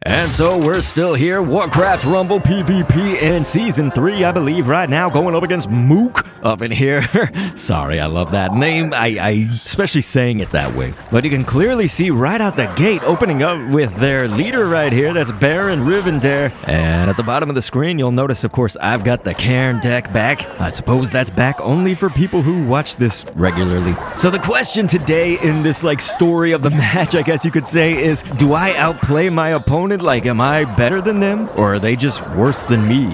And so we're still here, Warcraft Rumble PvP in Season 3, I believe, right now, going up against Mook up in here. Sorry, I love that name, I especially saying it that way. But you can clearly see right out the gate, opening up with their leader right here, that's Baron Rivendare. And at the bottom of the screen, you'll notice, of course, I've got the Cairne deck back. I suppose that's back only for people who watch this regularly. So the question today in this, story of the match, I guess you could say, is, do I outplay my opponent? Am I better than them? Or are they just worse than me?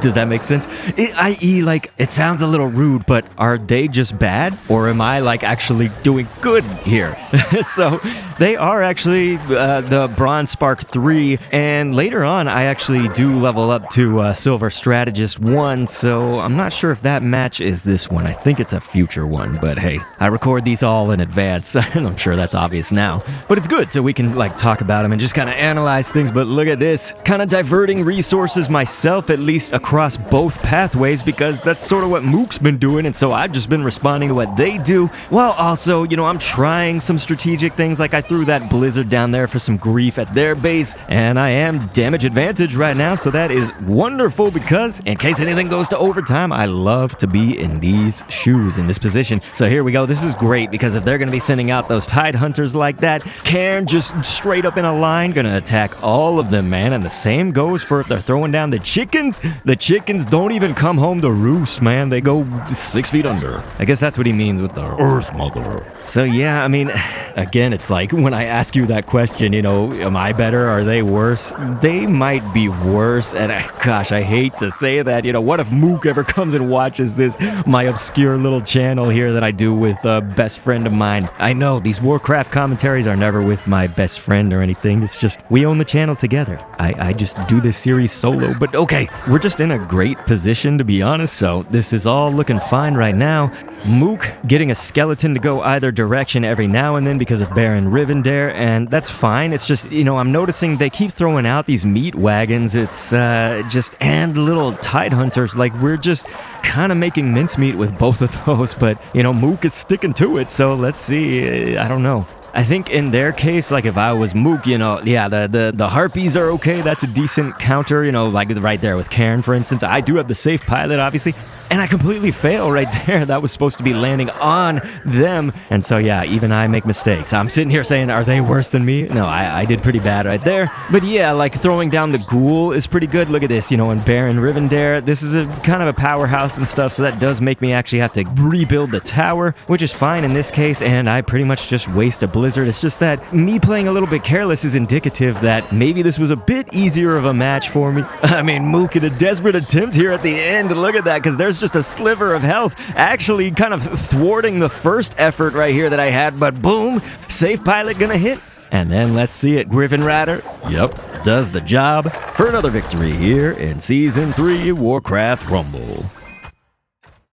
Does that make sense? I.e., it sounds a little rude, but are they just bad? Or am I, actually doing good here? So, they are actually the Bronze Spark 3, and later on, I actually do level up to Silver Strategist 1, so I'm not sure if that match is this one. I think it's a future one, but hey, I record these all in advance, and I'm sure that's obvious now. But it's good, so we can, talk about them and just kind of analyze things, but look at this. Kind of diverting resources myself, at least across both pathways, because that's sort of what Mook's been doing, and so I've just been responding to what they do, while also, I'm trying some strategic things, I threw that blizzard down there for some grief at their base, and I am damage advantage right now, so that is wonderful, because in case anything goes to overtime, I love to be in these shoes, in this position. So here we go. This is great, because if they're going to be sending out those Tide Hunters like that, Cairne just straight up in a line, going to attack all of them, man, and the same goes for if they're throwing down the chickens. The chickens don't even come home to roost, man. They go 6 feet under. I guess that's what he means with the Earth Mother. So yeah, I mean, again, it's when I ask you that question, am I better? Are they worse? They might be worse, and gosh, I hate to say that. What if Mook ever comes and watches this, my obscure little channel here that I do with a best friend of mine? I know, these Warcraft commentaries are never with my best friend or anything. It's just, we own the channel together. I just do this series solo, but okay, we're just in a great position, to be honest, so this is all looking fine right now. Mook getting a skeleton to go either direction every now and then because of Baron Rivendare, and that's fine. It's just, I'm noticing they keep throwing out these meat wagons. It's and little Tide Hunters, we're just kind of making mincemeat with both of those, but, Mook is sticking to it, so let's see. I don't know. I think in their case, if I was Mook, yeah, the Harpies are okay. That's a decent counter, right there with Cairne, for instance. I do have the safe pilot, obviously, and I completely fail right there. That was supposed to be landing on them, and so yeah, even I make mistakes. I'm sitting here saying, are they worse than me? No, I did pretty bad right there. But yeah, throwing down the ghoul is pretty good. Look at this, and Baron Rivendare, this is a kind of a powerhouse and stuff, so that does make me actually have to rebuild the tower, which is fine in this case, and I pretty much just waste a blizzard. It's just that me playing a little bit careless is indicative that maybe this was a bit easier of a match for me. I mean, Mook in a desperate attempt here at the end. Look at that, because there's just a sliver of health, actually kind of thwarting the first effort right here that I had, but boom, safe pilot gonna hit. And then let's see it, Griffin Rider, yep, does the job for another victory here in Season 3 Warcraft Rumble.